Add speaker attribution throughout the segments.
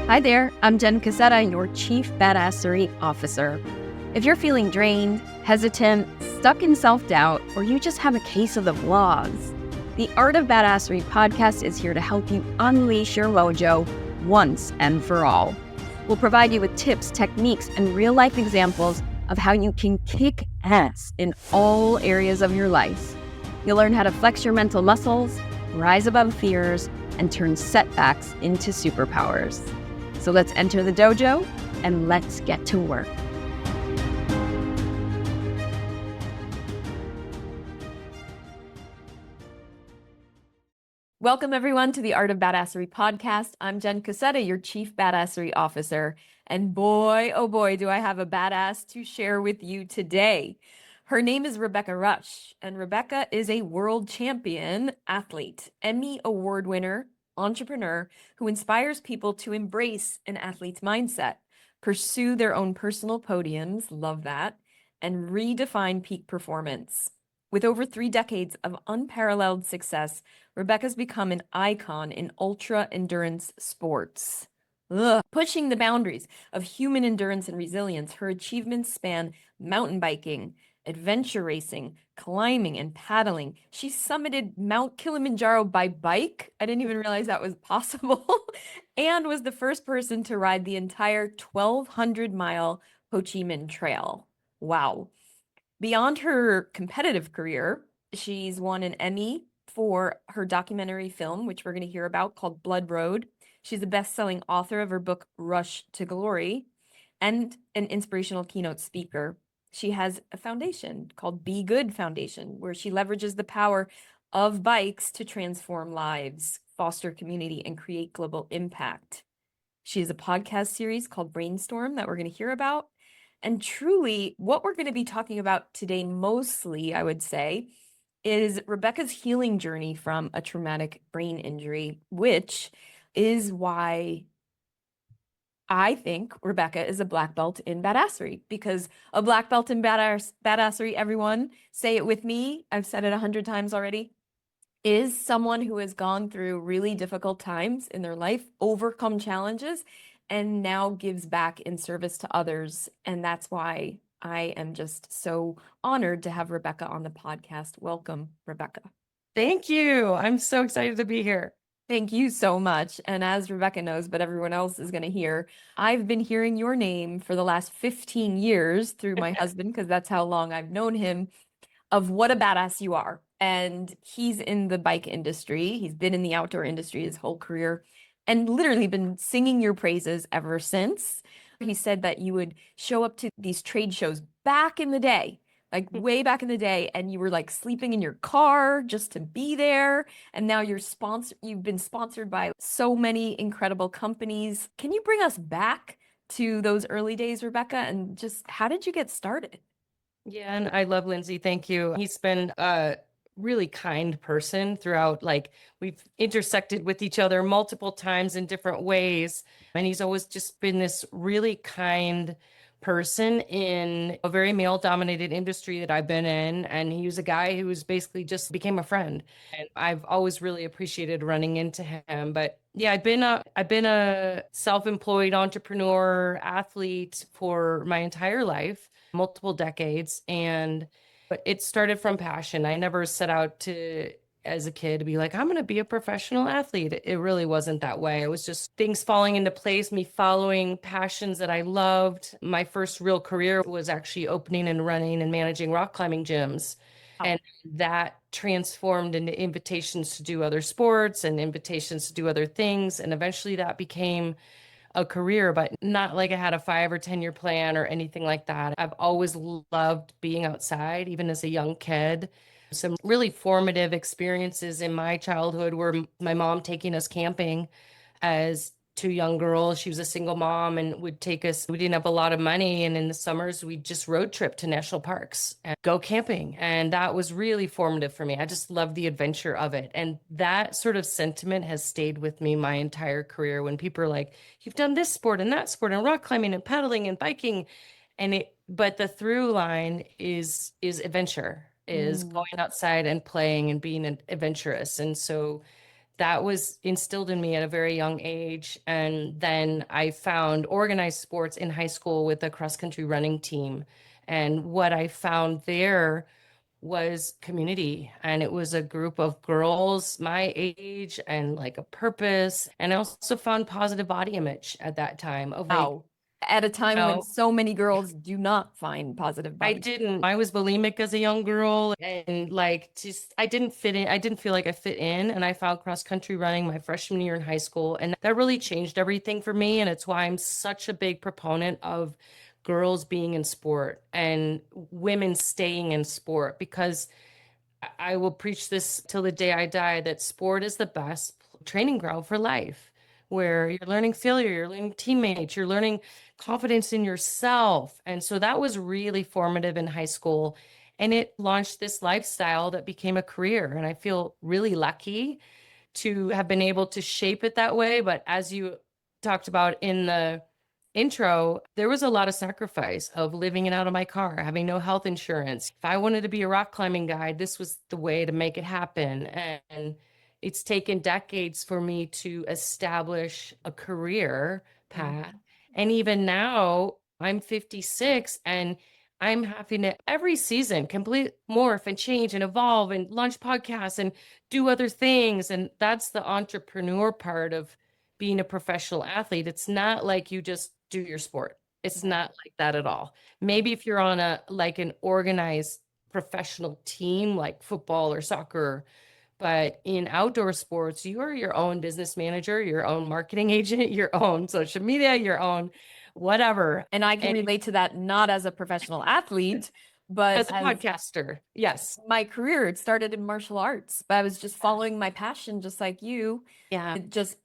Speaker 1: Hi there, I'm Jenn Cassetta, your Chief Badassery Officer. If you're feeling drained, hesitant, stuck in self-doubt, or you just have a case of the vlogs, the Art of Badassery podcast is here to help you unleash your mojo once and for all. We'll provide you with tips, techniques, and real-life examples of how you can kick ass in all areas of your life. You'll learn how to flex your mental muscles, rise above fears, and turn setbacks into superpowers. So let's enter the dojo and let's get to work. Welcome everyone to the Art of Badassery podcast. I'm Jenn Cassetta, your Chief Badassery Officer. And boy, oh boy, do I have a badass to share with you today. Her name is Rebecca Rusch, and Rebecca is a world champion athlete, Emmy award winner, entrepreneur who inspires people to embrace an athlete's mindset, pursue their own personal podiums, love that, and redefine peak performance. With over 3 decades of unparalleled success, Rebecca's become an icon in ultra-endurance sports. Pushing the boundaries of human endurance and resilience, her achievements span mountain biking, adventure racing, climbing, and paddling. She summited Mount Kilimanjaro by bike. I didn't even realize that was possible. And was the first person to ride the entire 1,200-mile Ho Chi Minh Trail. Wow. Beyond her competitive career, she's won an Emmy for her documentary film, which we're going to hear about, called Blood Road. She's a best-selling author of her book, Rush to Glory, and an inspirational keynote speaker. She has a foundation called Be Good Foundation, where she leverages the power of bikes to transform lives, foster community, and create global impact. She has a podcast series called Brainstorm that we're going to hear about. And truly, what we're going to be talking about today mostly, I would say, is Rebecca's healing journey from a traumatic brain injury, which is why I think Rebecca is a black belt in badassery, because a black belt in badassery, everyone, say it with me, I've said it 100 times already, is someone who has gone through really difficult times in their life, overcome challenges, and now gives back in service to others. And that's why I am just so honored to have Rebecca on the podcast. Welcome, Rebecca.
Speaker 2: Thank you. I'm so excited to be here.
Speaker 1: Thank you so much. And as Rebecca knows, but everyone else is going to hear, I've been hearing your name for the last 15 years through my husband, because that's how long I've known him, of what a badass you are. And he's in the bike industry. He's been in the outdoor industry his whole career and literally been singing your praises ever since. He said that you would show up to these trade shows back in the day, like way back in the day, and you were like sleeping in your car just to be there. And now you've been sponsored by so many incredible companies. Can you bring us back to those early days, Rebecca? And just how did you get started?
Speaker 2: Yeah, and I love Lindsay. Thank you. He's been a really kind person throughout, like we've intersected with each other multiple times in different ways. And he's always just been this really kind person in a very male-dominated industry that I've been in. And he was a guy who was basically just became a friend. And I've always really appreciated running into him. But yeah, I've been a self-employed entrepreneur athlete for my entire life, multiple decades. But it started from passion. I never set out to, as a kid, to be like, I'm going to be a professional athlete. It really wasn't that way. It was just things falling into place, me following passions that I loved. My first real career was actually opening and running and managing rock climbing gyms. And that transformed into invitations to do other sports and invitations to do other things. And eventually that became a career, but not like I had a 5 or 10 year plan or anything like that. I've always loved being outside, even as a young kid. Some really formative experiences in my childhood were my mom taking us camping as 2 young girls. She was a single mom and would take us. We didn't have a lot of money. And in the summers, we'd just road trip to national parks and go camping. And that was really formative for me. I just loved the adventure of it. And that sort of sentiment has stayed with me my entire career. When people are like, you've done this sport and that sport and rock climbing and paddling and biking. But the through line is adventure, is going outside and playing and being adventurous. And so that was instilled in me at a very young age. And then I found organized sports in high school with a cross country running team. And what I found there was community. And it was a group of girls my age and like a purpose. And I also found positive body image at that time of like,
Speaker 1: Wow. At a
Speaker 2: you
Speaker 1: time when
Speaker 2: know,
Speaker 1: so many girls do not find positive
Speaker 2: I
Speaker 1: body.
Speaker 2: didn't. I was bulimic as a young girl and like just I didn't fit in. I didn't feel like I fit in. And I found cross country running my freshman year in high school. And that really changed everything for me. And it's why I'm such a big proponent of girls being in sport and women staying in sport because I will preach this till the day I die that sport is the best training ground for life, where you're learning failure, you're learning teammates, you're learning confidence in yourself. And so that was really formative in high school. And it launched this lifestyle that became a career. And I feel really lucky to have been able to shape it that way. But as you talked about in the intro, there was a lot of sacrifice of living it out of my car, having no health insurance. If I wanted to be a rock climbing guide, this was the way to make it happen. And it's taken decades for me to establish a career path.
Speaker 1: Mhm.
Speaker 2: And even now, I'm 56 and I'm having to every season complete morph and change and evolve and launch podcasts and do other things. And that's the entrepreneur part of being a professional athlete. It's not like you just do your sport. It's
Speaker 1: Right.
Speaker 2: not like that at all. Maybe if you're on a like an organized professional team like football or soccer, but in outdoor sports, you are your own business manager, your own marketing agent, your own social media, your own whatever.
Speaker 1: And I can
Speaker 2: And
Speaker 1: relate to that not as a professional athlete, but
Speaker 2: as a
Speaker 1: as
Speaker 2: podcaster, yes.
Speaker 1: my career. It started in martial arts, but I was just following my passion, just like you,
Speaker 2: Yeah.
Speaker 1: just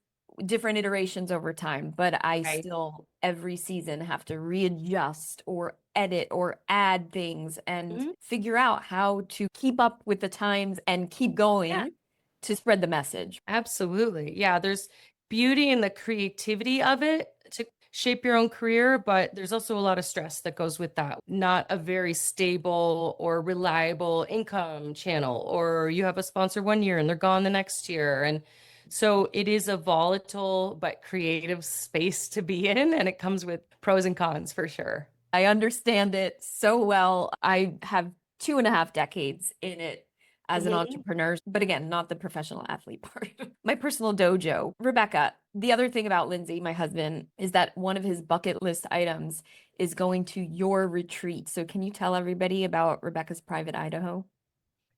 Speaker 1: different iterations over time. But I
Speaker 2: Right.
Speaker 1: still, every season, have to readjust or edit or add things and
Speaker 2: Mhm.
Speaker 1: figure out how to keep up with the times and keep
Speaker 2: Yeah.
Speaker 1: going to spread the message.
Speaker 2: Absolutely. Yeah, there's beauty in the creativity of it to shape your own career, but there's also a lot of stress that goes with that. Not a very stable or reliable income channel, or you have a sponsor one year and they're gone the next year. And so it is a volatile but creative space to be in, and it comes with pros and cons for sure.
Speaker 1: I understand it so well. I have 2.5 decades in it as an
Speaker 2: Mhm.
Speaker 1: entrepreneur, but again, not the professional athlete part. My personal dojo. Rebecca, the other thing about Lindsay, my husband, is that one of his bucket list items is going to your retreat. So can you tell everybody about Rebecca's Private Idaho?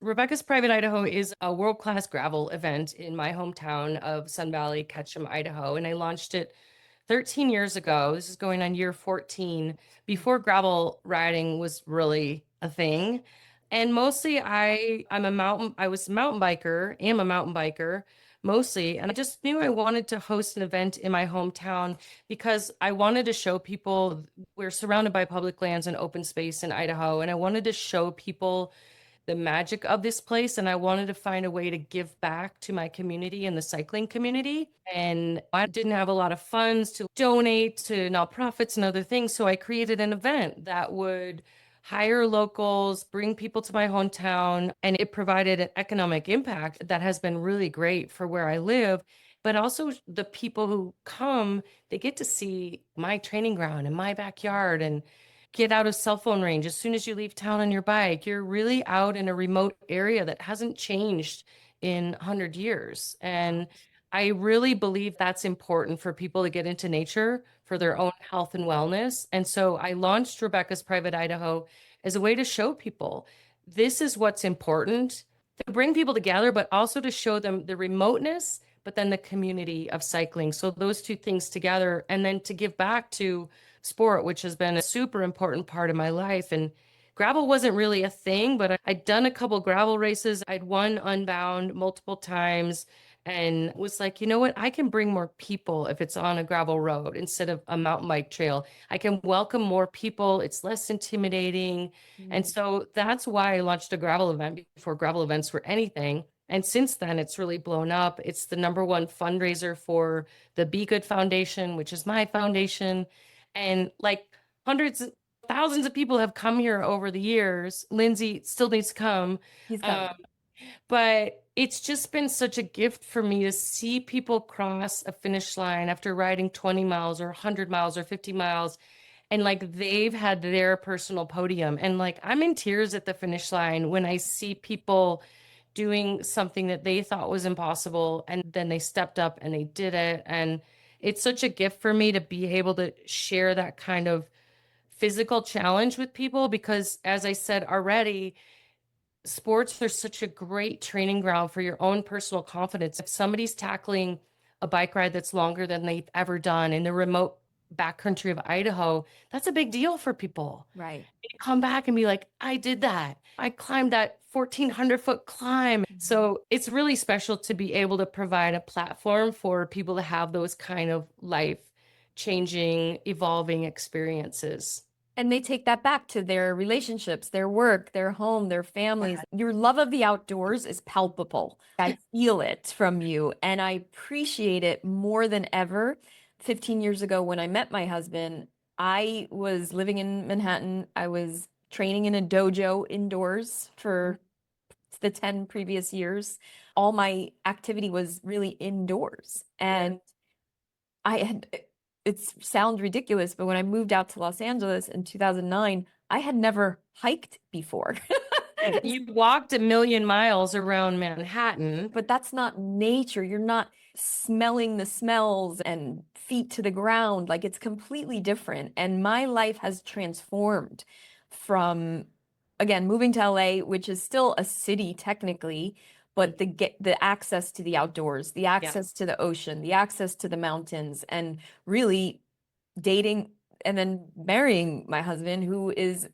Speaker 2: Rebecca's Private Idaho is a world-class gravel event in my hometown of Sun Valley, Ketchum, Idaho, and I launched it 13 years ago. This is going on year 14, before gravel riding was really a thing. And mostly I was a mountain biker, am a mountain biker mostly, and I just knew I wanted to host an event in my hometown because I wanted to show people we're surrounded by public lands and open space in Idaho, and I wanted to show people the magic of this place, and I wanted to find a way to give back to my community and the cycling community. And I didn't have a lot of funds to donate to nonprofits and other things, so I created an event that would hire locals, bring people to my hometown, and it provided an economic impact that has been really great for where I live. But also the people who come, they get to see my training ground and my backyard and get out of cell phone range. As soon as you leave town on your bike, you're really out in a remote area that hasn't changed in 100 years. And I really believe that's important for people to get into nature for their own health and wellness. And so I launched Rebecca's Private Idaho as a way to show people this is what's important to bring people together, but also to show them the remoteness, but then the community of cycling. So those two things together, and then to give back to sport, which has been a super important part of my life. And gravel wasn't really a thing, but I'd done a couple gravel races. I'd won Unbound multiple times and was like, you know what? I can bring more people if it's on a gravel road instead of a mountain bike trail. I can welcome more people. It's less intimidating. And
Speaker 1: Mm.
Speaker 2: so that's why I launched a gravel event before gravel events were anything. And since then, it's really blown up. It's the number one fundraiser for the Be Good Foundation, which is my foundation. And like hundreds, thousands of people have come here over the years. Lindsay still needs to come.
Speaker 1: He's
Speaker 2: Um,
Speaker 1: coming.
Speaker 2: but it's just been such a gift for me to see people cross a finish line after riding 20 miles or 100 miles or 50 miles. And like they've had their personal podium. And like I'm in tears at the finish line when I see people doing something that they thought was impossible. And then they stepped up and they did it. And it's such a gift for me to be able to share that kind of physical challenge with people because, as I said already, sports are such a great training ground for your own personal confidence. If somebody's tackling a bike ride that's longer than they've ever done in the remote backcountry of Idaho, that's a big deal for people.
Speaker 1: Right.
Speaker 2: They come back and be like, I did that. I climbed that 1,400-foot climb. So it's really special to be able to provide a platform for people to have those kind of life changing, evolving experiences.
Speaker 1: And they take that back to their relationships, their work, their home, their families. Your love of the outdoors is palpable. I feel it from you, and I appreciate it more than ever. 15 years ago, when I met my husband, I was living in Manhattan. I was training in a dojo indoors for the 10 previous years. All my activity was really indoors. And I had, it sounds ridiculous, but when I moved out to Los Angeles in 2009, I had never hiked before.
Speaker 2: You walked 1,000,000 miles around Manhattan.
Speaker 1: But that's not nature. You're not smelling the smells and feet to the ground. Like it's completely different. And my life has transformed from, again, moving to LA, which is still a city technically, but the access to the outdoors, the access to the ocean, the access to the mountains, and really dating and then marrying my husband, who is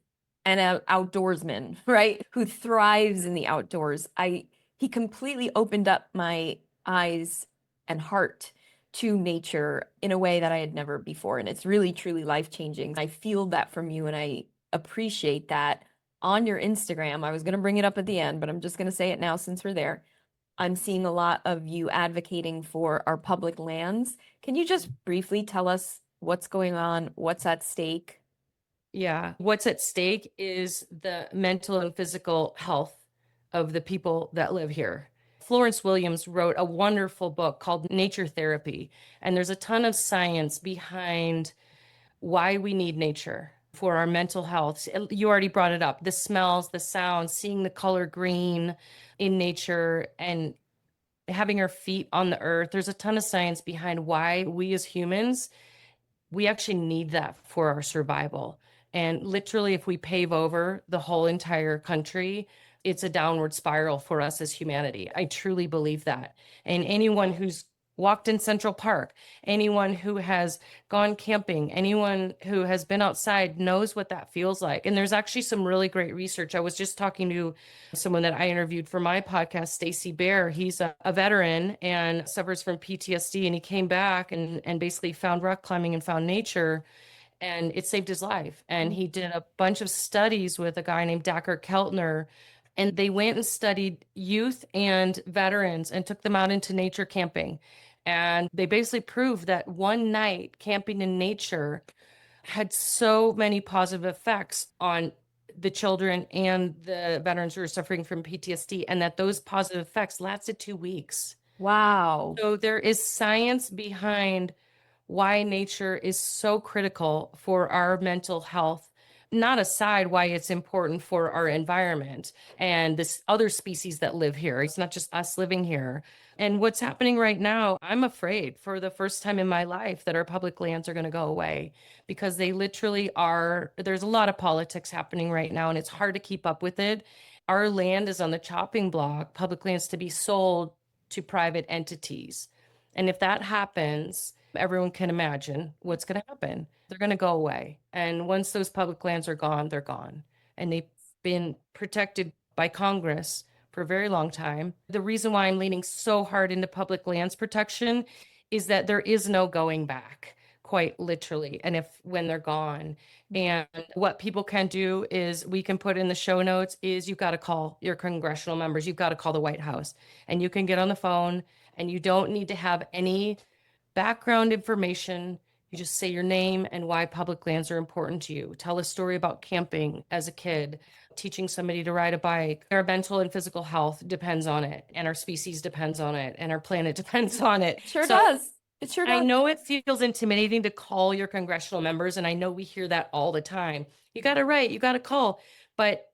Speaker 1: an outdoorsman, right? Who thrives in the outdoors. He completely opened up my eyes and heart to nature in a way that I had never before. And it's really, truly life-changing. I feel that from you, and I appreciate that. On your Instagram, I was going to bring it up at the end, but I'm just going to say it now since we're there. I'm seeing a lot of you advocating for our public lands. Can you just briefly tell us what's going on, what's at stake?
Speaker 2: Yeah. What's at stake is the mental and physical health of the people that live here. Florence Williams wrote a wonderful book called Nature Therapy, and there's a ton of science behind why we need nature for our mental health. You already brought it up, the smells, the sounds, seeing the color green in nature and having our feet on the earth. There's a ton of science behind why we as humans, we actually need that for our survival. And literally, if we pave over the whole entire country, it's a downward spiral for us as humanity. I truly believe that. And anyone who's walked in Central Park, anyone who has gone camping, anyone who has been outside knows what that feels like. And there's actually some really great research. I was just talking to someone that I interviewed for my podcast, Stacy Bear. He's a veteran and suffers from PTSD. And he came back and basically found rock climbing and found nature, and it saved his life. And he did a bunch of studies with a guy named Dacher Keltner, and they went and studied youth and veterans and took them out into nature camping. And they basically proved that one night camping in nature had so many positive effects on the children and the veterans who are suffering from PTSD, and that those positive effects lasted 2 weeks.
Speaker 1: Wow.
Speaker 2: So there is science behind why nature is so critical for our mental health, not aside why it's important for our environment and this other species that live here. It's not just us living here. And what's happening right now, I'm afraid for the first time in my life that our public lands are going to go away, because they literally are. There's a lot of politics happening right now, and it's hard to keep up with it. Our land is on the chopping block, public lands to be sold to private entities. And if that happens, everyone can imagine what's going to happen. They're going to go away. And once those public lands are gone, they're gone. And they've been protected by Congress for a very long time. The reason why I'm leaning so hard into public lands protection is that there is no going back, quite literally. And when they're gone, and what people can do is, we can put in the show notes, is you've got to call your congressional members. You've got to call the White House, and you can get on the phone, and you don't need to have any background information. You just say your name and why public lands are important to you. Tell a story about camping as a kid, teaching somebody to ride a bike. Our mental and physical health depends on it, and our species depends on it, and our planet depends on it.
Speaker 1: Sure
Speaker 2: So
Speaker 1: does. It sure
Speaker 2: I
Speaker 1: does.
Speaker 2: know it feels intimidating to call your congressional members, and I know we hear that all the time. You got to write, you got to call. But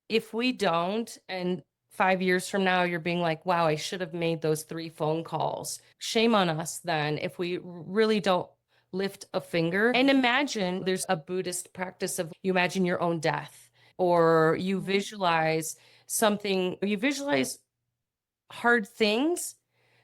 Speaker 2: if we don't, and 5 years from now, you're being like, wow, I should have made those 3 phone calls. Shame on us then if we really don't lift a finger. And imagine there's a Buddhist practice of you imagine your own death, or you visualize something, you visualize hard things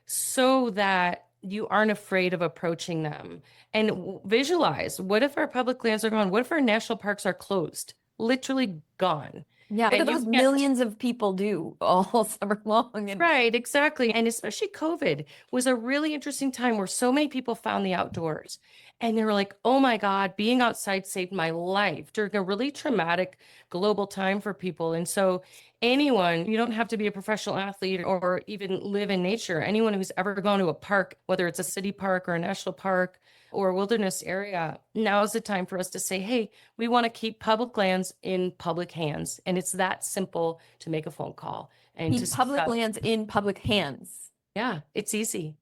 Speaker 2: so that you aren't afraid of approaching them. And visualize, what if our public lands are gone? What if our national parks are closed? Literally gone.
Speaker 1: Yeah. What do
Speaker 2: And you
Speaker 1: those
Speaker 2: can't.
Speaker 1: millions of people do all summer long? And
Speaker 2: Right, exactly. And especially COVID was a really interesting time where so many people found the outdoors and they were like, oh my God, being outside saved my life during a really traumatic global time for people. And so, anyone, you don't have to be a professional athlete or even live in nature. Anyone who's ever gone to a park, whether it's a city park or a national park or a wilderness area, now is the time for us to say, hey, we want to keep public lands in public hands. And it's that simple to make a phone call and to
Speaker 1: keep
Speaker 2: speak
Speaker 1: public
Speaker 2: up.
Speaker 1: lands in public hands.
Speaker 2: Yeah, it's easy.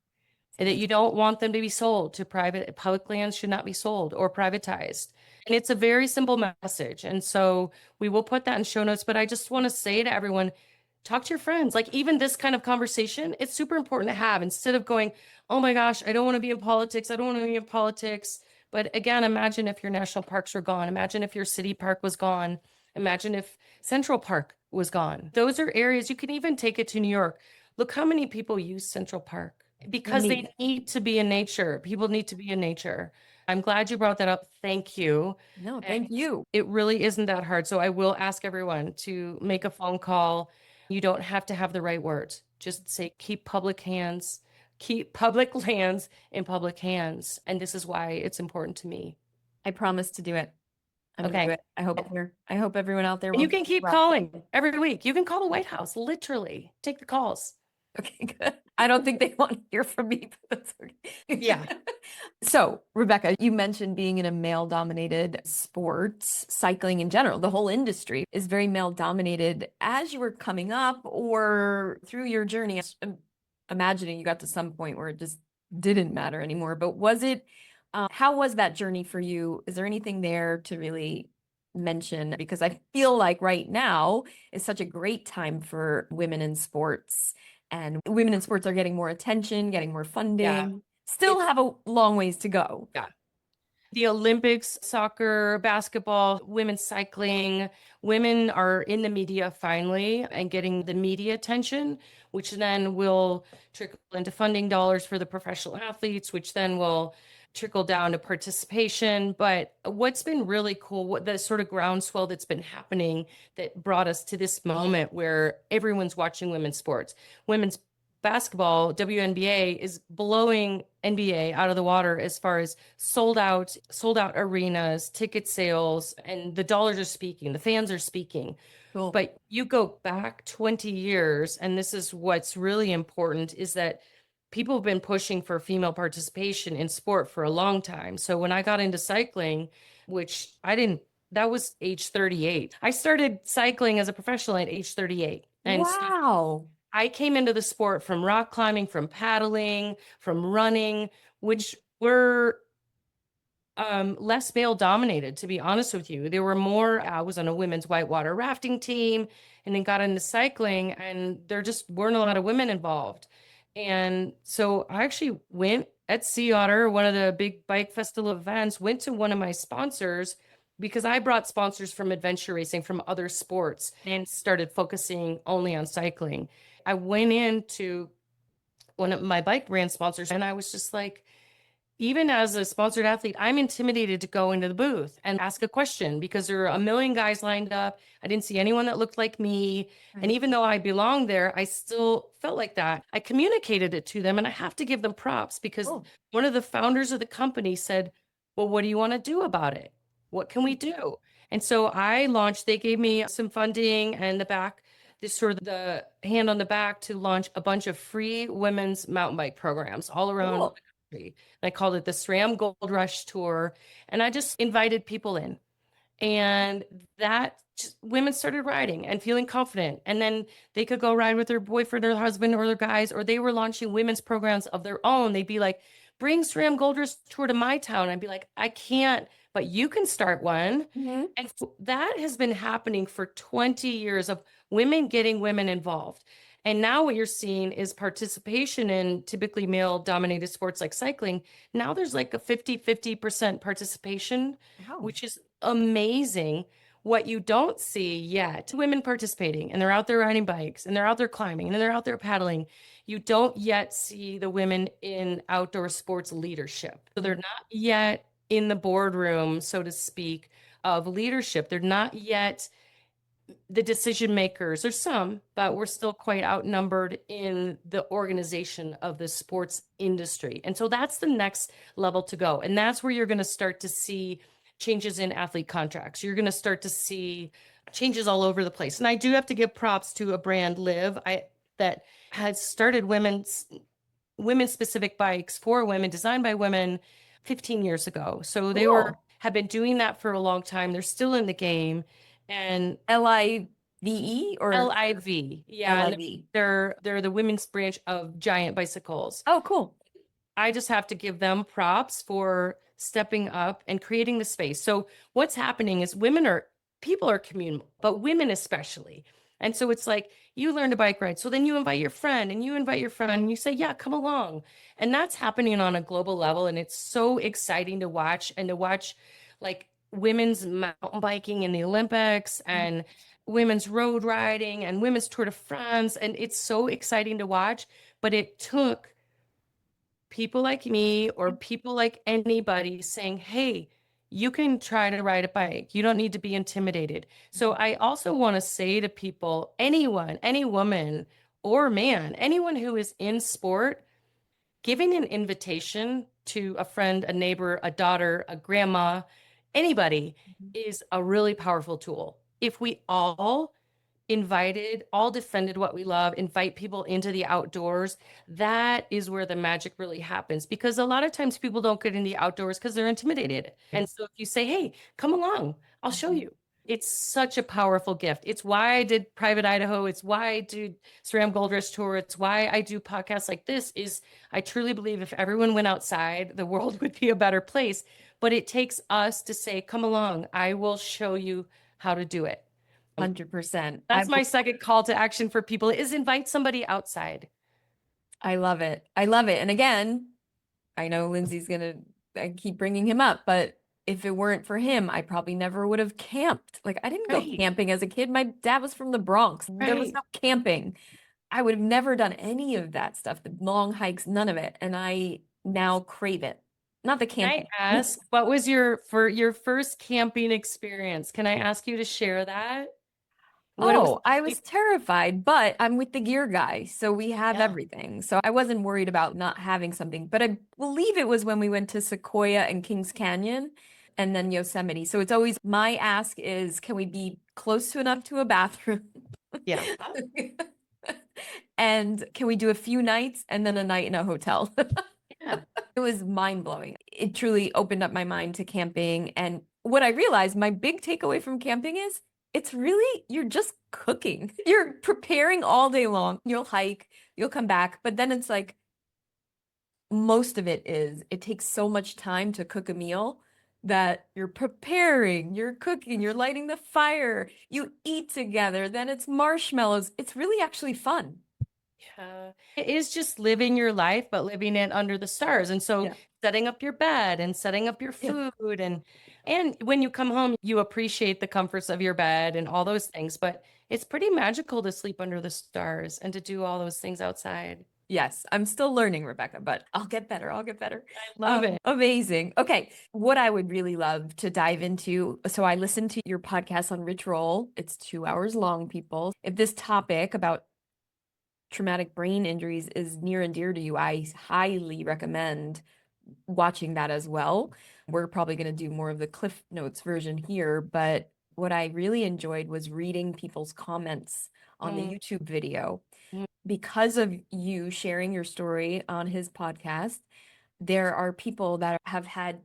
Speaker 2: And that you don't want them to be sold to private, public lands should not be sold or privatized. And it's a very simple message. And so we will put that in show notes. But I just want to say to everyone, talk to your friends. Like even this kind of conversation, it's super important to have instead of going, oh my gosh, I don't want to be in politics. I don't want to be in politics. But again, imagine if your national parks were gone. Imagine if your city park was gone. Imagine if Central Park was gone. Those are areas you can even take it to New York. Look how many people use Central Park because
Speaker 1: Many.
Speaker 2: they need to be in nature. People need to be in nature. I'm glad you brought that up. Thank you.
Speaker 1: No,
Speaker 2: And
Speaker 1: thank you.
Speaker 2: it really isn't that hard. So I will ask everyone to make a phone call. You don't have to have the right words. Just say, keep public lands in public hands. And this is why it's important to me.
Speaker 1: I promise to do it. I'm gonna do
Speaker 2: Okay.
Speaker 1: it. I hope everyone out there
Speaker 2: And you
Speaker 1: will
Speaker 2: can keep
Speaker 1: well.
Speaker 2: calling every week. You can call the White House, literally. Take the calls.
Speaker 1: Okay, good. I don't think they want to hear from me, but that's okay.
Speaker 2: Yeah.
Speaker 1: So, Rebecca, you mentioned being in a male-dominated sport, cycling in general. The whole industry is very male-dominated. As you were coming up or through your journey, I'm imagining you got to some point where it just didn't matter anymore. But how was that journey for you? Is there anything there to really mention? Because I feel like right now is such a great time for women in sports. And women in sports are getting more attention, getting more funding.
Speaker 2: Yeah.
Speaker 1: Still have a long ways to go.
Speaker 2: Yeah. The Olympics, soccer, basketball, women's cycling, women are in the media finally and getting the media attention, which then will trickle into funding dollars for the professional athletes, which then will trickle down to participation. But what's been really cool, what the sort of groundswell that's been happening that brought us to this moment where everyone's watching women's sports. Women's basketball, WNBA, is blowing NBA out of the water as far as sold out arenas, ticket sales, and the dollars are speaking, the fans are speaking.
Speaker 1: Cool.
Speaker 2: But you go back 20 years, and this is what's really important, is that people have been pushing for female participation in sport for a long time. So when I got into cycling, which that was age 38. I started cycling as a professional at age 38. And so
Speaker 1: Wow.
Speaker 2: I came into the sport from rock climbing, from paddling, from running, which were less male dominated, to be honest with you. There were more, I was on a women's whitewater rafting team and then got into cycling, and there just weren't a lot of women involved. And so I actually went at Sea Otter, one of the big bike festival events, went to one of my sponsors because I brought sponsors from adventure racing, from other sports, and started focusing only on cycling. I went into one of my bike brand sponsors and I was just like, even as a sponsored athlete, I'm intimidated to go into the booth and ask a question because there are a million guys lined up. I didn't see anyone that looked like me. And even though I belonged there, I still felt like that. I communicated it to them, and I have to give them props because one of the founders of the company said, well, what do you want to do about it? What can we do? And so I launched, they gave me some funding and this sort of the hand on the back to launch a bunch of free women's mountain bike programs all around the industry. And I called it the SRAM Gold Rush Tour. And I just invited people in. And that women started riding and feeling confident. And then they could go ride with their boyfriend or their husband or their guys, or they were launching women's programs of their own. They'd be like, bring SRAM Gold Rush Tour to my town. I'd be like, I can't, but you can start one.
Speaker 1: Mhm.
Speaker 2: And that has been happening for 20 years of women getting women involved. And now what you're seeing is participation in typically male dominated sports like cycling. Now there's like a 50% participation,
Speaker 1: Wow.
Speaker 2: which is amazing. What you don't see yet, women participating and they're out there riding bikes and they're out there climbing and they're out there paddling. You don't yet see the women in outdoor sports leadership. So they're not yet in the boardroom, so to speak, of leadership. They're not yet the decision makers. There's some, but we're still quite outnumbered in the organization of the sports industry. And so that's the next level to go. And that's where you're going to start to see changes in athlete contracts. You're going to start to see changes all over the place. And I do have to give props to a brand, Live, that has started women's specific bikes for women, designed by women 15 years ago. So they have been doing that for a long time. They're still in the game. And
Speaker 1: LIVE or
Speaker 2: LIV. Yeah. And
Speaker 1: LIV?
Speaker 2: they're the women's branch of Giant Bicycles.
Speaker 1: Oh, cool.
Speaker 2: I just have to give them props for stepping up and creating the space. So what's happening is people are communal, but women especially. And so it's like you learn to bike ride. So then you invite your friend and you invite your friend and you say, yeah, come along. And that's happening on a global level. And it's so exciting to watch like women's mountain biking in the Olympics and women's road riding and women's Tour de France. And it's so exciting to watch, but it took people like me or people like anybody saying, hey, you can try to ride a bike. You don't need to be intimidated. So I also want to say to people, anyone, any woman or man, anyone who is in sport, giving an invitation to a friend, a neighbor, a daughter, a grandma, anybody is a really powerful tool. If we all defended what we love, invite people into the outdoors, that is where the magic really happens. Because a lot of times people don't get in the outdoors because they're intimidated. And so if you say, hey, come along, I'll show you. It's such a powerful gift. It's why I did Private Idaho. It's why I do SRAM Gold Rush Tour. It's why I do podcasts like this. Is I truly believe if everyone went outside, the world would be a better place. But it takes us to say, come along, I will show you how to do it.
Speaker 1: 100%.
Speaker 2: That's my second call to action for people is invite somebody outside.
Speaker 1: I love it. I love it. And again, I know Lindsay's I keep bringing him up, but if it weren't for him, I probably never would have camped. Like I didn't go camping as a kid. My dad was from the Bronx. There was no camping. I would have never done any of that stuff, the long hikes, none of it. And I now crave it. Not the camping.
Speaker 2: Can I ask, what was your first camping experience? Can I ask you to share that?
Speaker 1: I was terrified, but I'm with the gear guy, so we have everything. So I wasn't worried about not having something, but I believe it was when we went to Sequoia and Kings Canyon and then Yosemite. So it's always my ask is, can we be close to enough to a bathroom?
Speaker 2: Yeah.
Speaker 1: And can we do a few nights and then a night in a hotel?
Speaker 2: Yeah.
Speaker 1: It was mind-blowing. It truly opened up my mind to camping. And what I realized, my big takeaway from camping is it's really, you're just cooking. You're preparing all day long. You'll hike, you'll come back, but then it's like most of it takes so much time to cook a meal that you're preparing, you're cooking, you're lighting the fire, you eat together, then it's marshmallows. It's really actually fun.
Speaker 2: Yeah. It is just living your life, but living it under the stars. And so setting up your bed and setting up your food and when you come home, you appreciate the comforts of your bed and all those things, but it's pretty magical to sleep under the stars and to do all those things outside.
Speaker 1: Yes, I'm still learning, Rebecca, but I'll get better. I'll get better.
Speaker 2: I love it.
Speaker 1: Amazing. Okay. What I would really love to dive into. So I listened to your podcast on Rich Roll. It's 2 hours long, people. If this topic about traumatic brain injuries is near and dear to you, I highly recommend watching that as well. We're probably going to do more of the Cliff Notes version here, but what I really enjoyed was reading people's comments on the YouTube video. Because of you sharing your story on his podcast, there are people that have had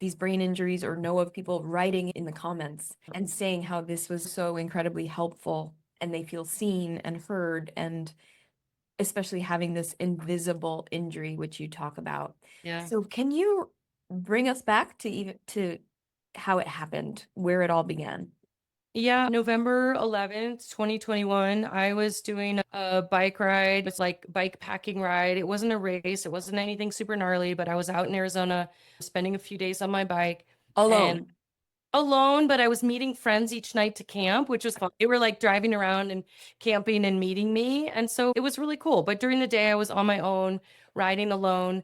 Speaker 1: these brain injuries or know of people writing in the comments and saying how this was so incredibly helpful and they feel seen and heard, and especially having this invisible injury, which you talk about.
Speaker 2: Yeah.
Speaker 1: So can you bring us back to how it happened, where it all began?
Speaker 2: Yeah, November 11th, 2021, I was doing a bike ride. It's like bike packing ride. It wasn't a race. It wasn't anything super gnarly, but I was out in Arizona spending a few days on my bike and
Speaker 1: Alone.
Speaker 2: alone, but I was meeting friends each night to camp, which was fun. They were like driving around and camping and meeting me. And so it was really cool. But during the day, I was on my own, riding alone.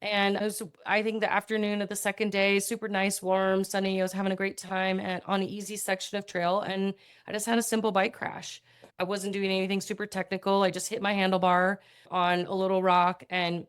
Speaker 2: And it was, I think, the afternoon of the second day, super nice, warm, sunny. I was having a great time on an easy section of trail. And I just had a simple bike crash. I wasn't doing anything super technical. I just hit my handlebar on a little rock, and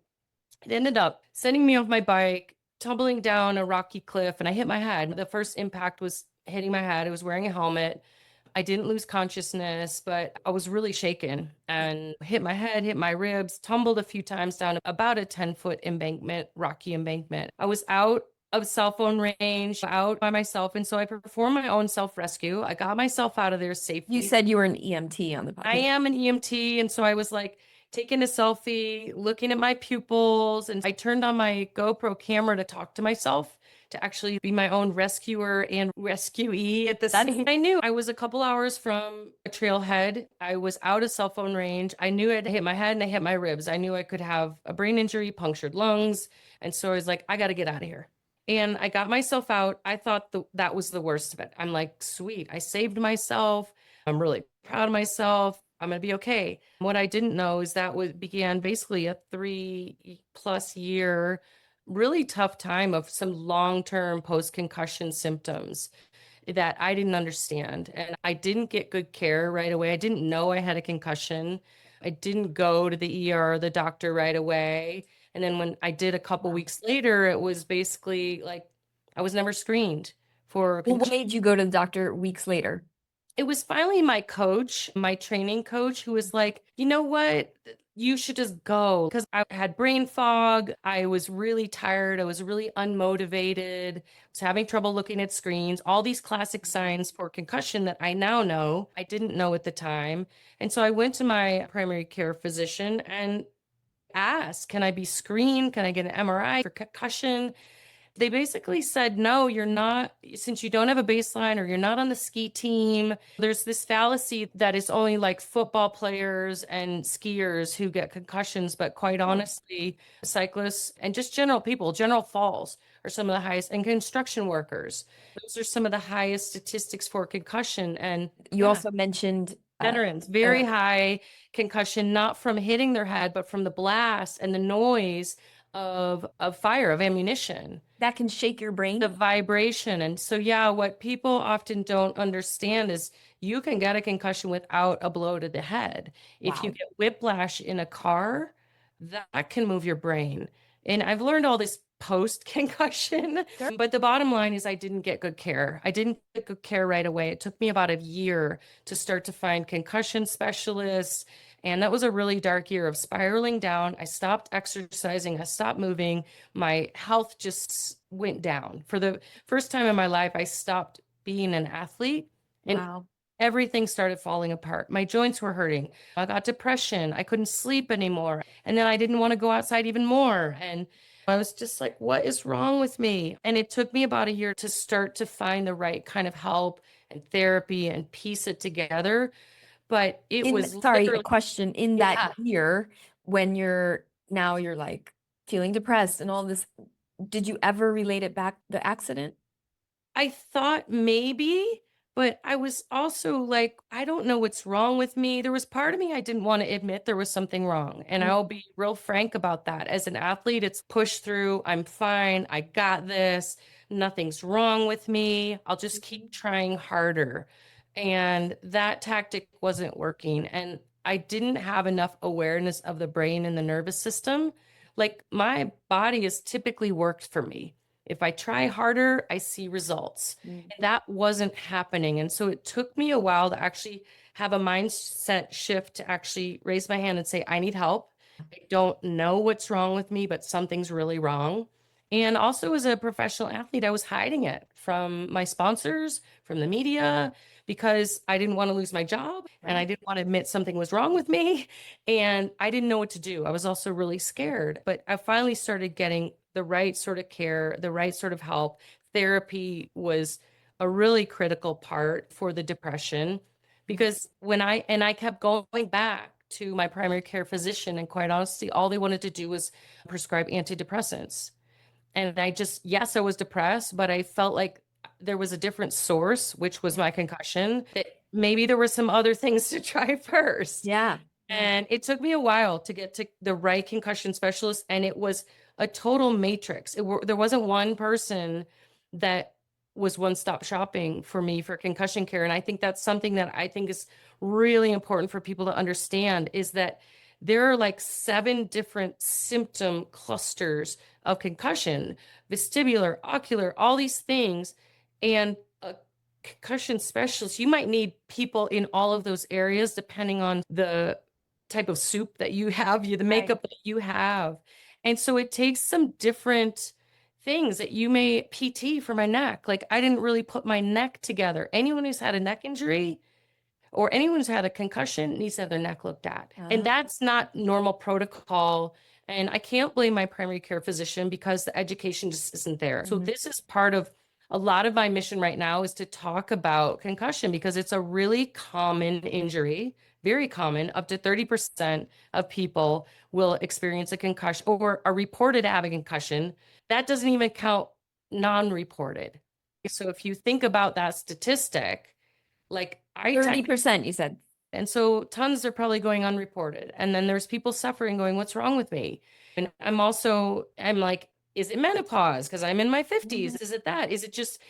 Speaker 2: it ended up sending me off my bike, tumbling down a rocky cliff, and I hit my head. The first impact was hitting my head. I was wearing a helmet. I didn't lose consciousness, but I was really shaken and hit my head, hit my ribs, tumbled a few times down about a 10-foot embankment, rocky embankment. I was out of cell phone range, out by myself. And so I performed my own self-rescue. I got myself out of there safely.
Speaker 1: You said you were an EMT on the
Speaker 2: I
Speaker 1: podcast.
Speaker 2: am an EMT. And so I was like taking a selfie, looking at my pupils, and I turned on my GoPro camera to talk to myself, to actually be my own rescuer and rescuee at the same. I knew I was a couple hours from a trailhead. I was out of cell phone range. I knew I'd hit my head and I hit my ribs. I knew I could have a brain injury, punctured lungs. And so I was like, I got to get out of here. And I got myself out. I thought that was the worst of it. I'm like, sweet, I saved myself. I'm really proud of myself. I'm going to be okay. What I didn't know is that began basically a 3+ year, really tough time of some long-term post-concussion symptoms that I didn't understand. And I didn't get good care right away. I didn't know I had a concussion. I didn't go to the ER, the doctor right away. And then when I did a couple weeks later, it was basically like I was never screened for
Speaker 1: Well,
Speaker 2: concussion.
Speaker 1: why did you go to the doctor weeks later?
Speaker 2: It was finally my coach, my training coach, who was like, you know what? You should just go, because I had brain fog. I was really tired. I was really unmotivated. I was having trouble looking at screens, all these classic signs for concussion that I now know I didn't know at the time. And so I went to my primary care physician and asked, can I be screened? Can I get an MRI for concussion? They basically said, no, you're not, since you don't have a baseline or you're not on the ski team. There's this fallacy that it's only like football players and skiers who get concussions, but quite honestly, cyclists and just general people, general falls are some of the highest, and construction workers. Those are some of the highest statistics for concussion. And
Speaker 1: You
Speaker 2: yeah,
Speaker 1: also mentioned
Speaker 2: veterans, very high concussion, not from hitting their head, but from the blast and the noise of fire, of ammunition,
Speaker 1: that can shake your brain.
Speaker 2: the vibration. And so, yeah, what people often don't understand is you can get a concussion without a blow to the head. If you
Speaker 1: Wow.
Speaker 2: get whiplash in a car, that can move your brain. And I've learned all this post concussion,
Speaker 1: Sure.
Speaker 2: but the bottom line is I didn't get good care. I didn't get good care right away. It took me about a year to start to find concussion specialists. And that was a really dark year of spiraling down. I stopped exercising. I stopped moving. My health just went down. For the first time in my life, I stopped being an athlete. And
Speaker 1: Wow.
Speaker 2: everything started falling apart. My joints were hurting. I got depression. I couldn't sleep anymore. And then I didn't want to go outside even more. And I was just like, what is wrong with me? And it took me about a year to start to find the right kind of help and therapy and piece it together. But it was
Speaker 1: Sorry, a
Speaker 2: literally,
Speaker 1: question. In
Speaker 2: yeah.
Speaker 1: that year, when you're like feeling depressed and all this, did you ever relate it back the accident?
Speaker 2: I thought maybe, but I was also like, I don't know what's wrong with me. There was part of me I didn't want to admit there was something wrong. And I'll be real frank about that. As an athlete, it's push through. I'm fine. I got this. Nothing's wrong with me. I'll just keep trying harder. And that tactic wasn't working. And I didn't have enough awareness of the brain and the nervous system. Like my body has typically worked for me. If I try harder, I see results.
Speaker 1: Mm.
Speaker 2: And that wasn't happening. And so it took me a while to actually have a mindset shift, to actually raise my hand and say, I need help. I don't know what's wrong with me, but something's really wrong. And also, as a professional athlete, I was hiding it from my sponsors, from the media, because I didn't want to lose my job and I didn't want to admit something was wrong with me. And I didn't know what to do. I was also really scared. But I finally started getting the right sort of care, the right sort of help. Therapy was a really critical part for the depression because I kept going back to my primary care physician, and quite honestly, all they wanted to do was prescribe antidepressants. And yes, I was depressed, but I felt like there was a different source, which was my concussion, that maybe there were some other things to try first.
Speaker 1: Yeah.
Speaker 2: And it took me a while to get to the right concussion specialist. And it was a total matrix. There wasn't one person that was one-stop shopping for me for concussion care. And I think that's something that I think is really important for people to understand, is that there are like 7 different symptom clusters of concussion: vestibular, ocular, all these things. And a concussion specialist, you might need people in all of those areas depending on the type of soup that you have, the makeup that you have. And so it takes some different things that you may PT for my neck. Like, I didn't really put my neck together. Anyone who's had a neck injury or anyone who's had a concussion needs to have their neck looked at. And that's not normal protocol. And I can't blame my primary care physician because the education just isn't there. So this is part of a lot of my mission right now, is to talk about concussion because it's a really common injury, very common. Up to 30% of people will experience a concussion or are reported to have a concussion. That doesn't even count non-reported. So if you think about that statistic, like
Speaker 1: 30%, you said.
Speaker 2: and so tons are probably going unreported. And then there's people suffering going, what's wrong with me? And I'm like, is it menopause? Because I'm in my 50s. Is it that? Is it just,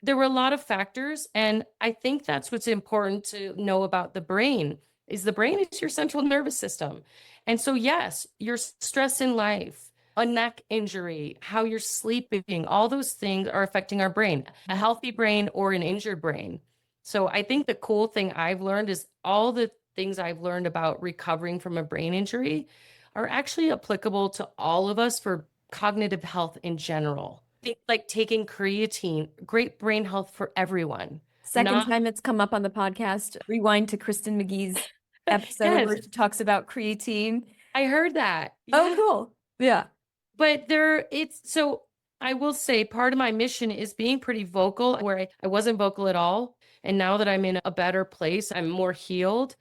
Speaker 2: there were a lot of factors. And I think that's what's important to know about the brain, is the brain is your central nervous system. And so, yes, your stress in life, a neck injury, how you're sleeping, all those things are affecting our brain, a healthy brain or an injured brain. So I think the cool thing I've learned is all the things I've learned about recovering from a brain injury are actually applicable to all of us for cognitive health in general. Think like taking creatine, great brain health for everyone.
Speaker 1: Second time it's come up on the podcast. Rewind to Kristen McGee's episode where she talks about creatine.
Speaker 2: I heard that.
Speaker 1: Oh, cool. Yeah.
Speaker 2: But so I will say part of my mission is being pretty vocal, where I wasn't vocal at all. And now that I'm in a better place, I'm more healed.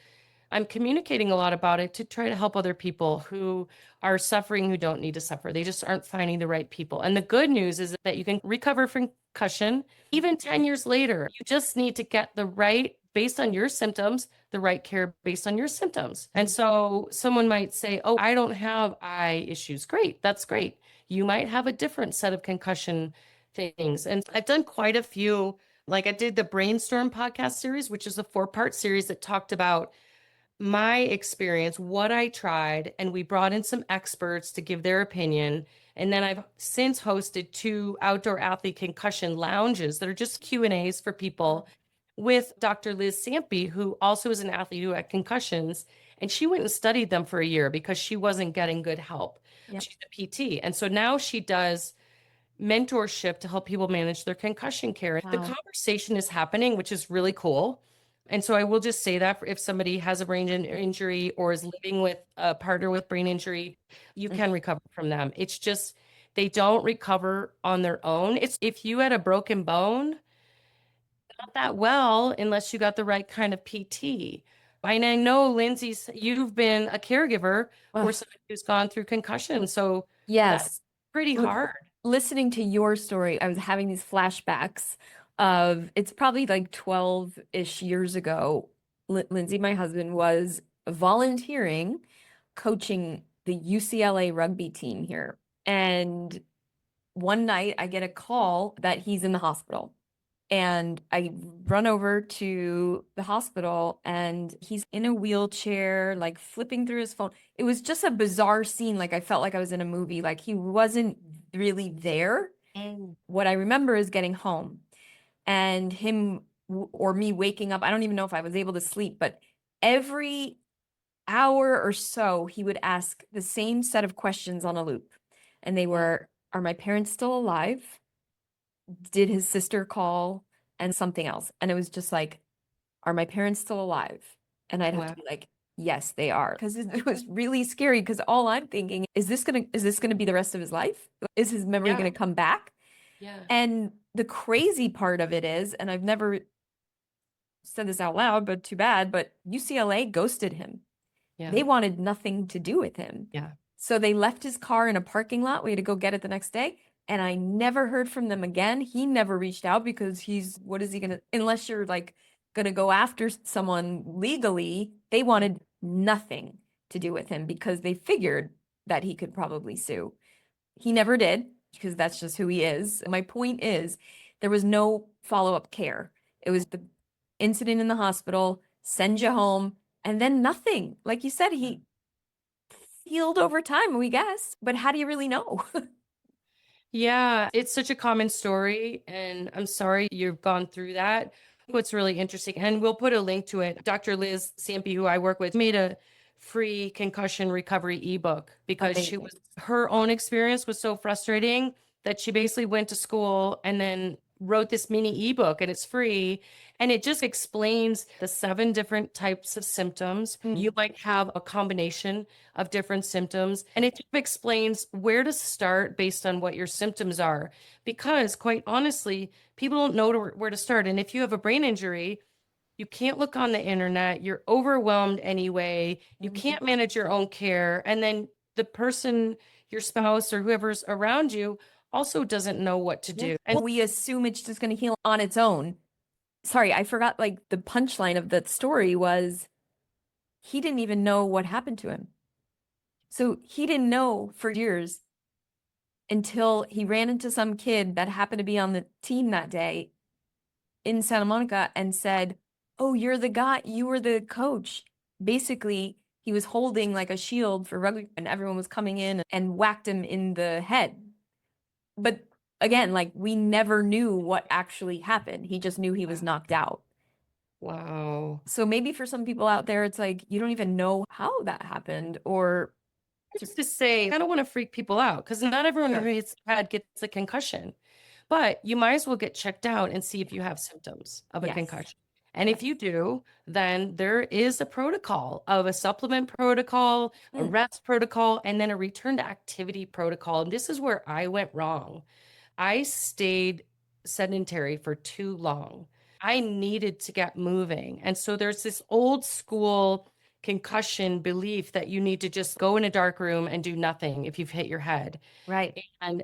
Speaker 2: I'm communicating a lot about it to try to help other people who are suffering, who don't need to suffer. They just aren't finding the right people. And the good news is that you can recover from concussion even 10 years later. You just need to get the right, based on your symptoms, the right care based on your symptoms. And so someone might say, oh, I don't have eye issues. Great. That's great. You might have a different set of concussion things. And I've done quite a few. Like, I did the Brainstorm podcast series, which is a 4-part series that talked about my experience, what I tried, and we brought in some experts to give their opinion. And then I've since hosted 2 outdoor athlete concussion lounges that are just Q&As for people with Dr. Liz Sampe, who also is an athlete who had concussions. And she went and studied them for a year because she wasn't getting good help.
Speaker 1: Yep.
Speaker 2: She's a PT. And so now she does mentorship to help people manage their concussion care.
Speaker 1: Wow.
Speaker 2: The conversation is happening, which is really cool. And so I will just say that if somebody has a brain injury or is living with a partner with brain injury, you can recover from them. It's just, they don't recover on their own. It's if you had a broken bone, not that well unless you got the right kind of PT. And I know, Lindsay, you've been a caregiver for someone who's gone through concussion. So
Speaker 1: yes,
Speaker 2: that's pretty hard.
Speaker 1: Listening to your story, I was having these flashbacks of, it's probably like 12-ish years ago. Lindsay, my husband, was volunteering, coaching the UCLA rugby team here. And one night I get a call that he's in the hospital. And I run over to the hospital and he's in a wheelchair, like flipping through his phone. It was just a bizarre scene. Like, I felt like I was in a movie, like he wasn't really there. What I remember is getting home and him or me waking up. I don't even know if I was able to sleep, but every hour or so, he would ask the same set of questions on a loop. And they were, are my parents still alive? Did his sister call? And something else. And it was just like, are my parents still alive? And I'd have to
Speaker 2: Wow.
Speaker 1: be like, yes, they are. Because it was really scary. Because all I'm thinking, is this gonna be the rest of his life? Is his memory
Speaker 2: Yeah.
Speaker 1: gonna come back?
Speaker 2: Yeah.
Speaker 1: And the crazy part of it is, and I've never said this out loud, but too bad, but UCLA ghosted him.
Speaker 2: Yeah.
Speaker 1: They wanted nothing to do with him.
Speaker 2: Yeah.
Speaker 1: So they left his car in a parking lot. We had to go get it the next day. And I never heard from them again. He never reached out because what is he gonna, unless you're like gonna go after someone legally, they wanted nothing to do with him because they figured that he could probably sue. He never did because that's just who he is. My point is, there was no follow-up care. It was the incident in the hospital, send you home, and then nothing. Like you said, he healed over time, we guess, but how do you really know?
Speaker 2: Yeah, it's such a common story, and I'm sorry you've gone through that. What's really interesting, and we'll put a link to it. Dr. Liz CMP, who I work with, made a free concussion recovery ebook because
Speaker 1: Amazing.
Speaker 2: her own experience was so frustrating that she basically went to school and then wrote this mini ebook, and it's free. And it just explains the 7 different types of symptoms. You might have a combination of different symptoms. And it explains where to start based on what your symptoms are. Because quite honestly, people don't know where to start. And if you have a brain injury, you can't look on the internet. You're overwhelmed anyway. You can't manage your own care. And then the person, your spouse or whoever's around you, also doesn't know what to do. And
Speaker 1: We assume it's just going to heal on its own. Sorry, I forgot like the punchline of that story was he didn't even know what happened to him. So he didn't know for years until he ran into some kid that happened to be on the team that day in Santa Monica and said, "Oh, you're the guy, you were the coach." Basically, he was holding like a shield for rugby and everyone was coming in and whacked him in the head. But again, like we never knew what actually happened. He just knew he was knocked out.
Speaker 2: wow.
Speaker 1: So maybe for some people out there, it's like you don't even know how that happened or
Speaker 2: Just to say, I don't want to freak people out because not everyone
Speaker 1: Sure.
Speaker 2: who gets a concussion, but you might as well get checked out and see if you have symptoms of a
Speaker 1: Yes.
Speaker 2: concussion. And if you do, then there is a protocol of a supplement protocol, a
Speaker 1: Hmm.
Speaker 2: rest protocol, and then a return to activity protocol. And this is where I went wrong. I stayed sedentary for too long. I needed to get moving. And so there's this old school concussion belief that you need to just go in a dark room and do nothing if you've hit your head.
Speaker 1: Right.
Speaker 2: And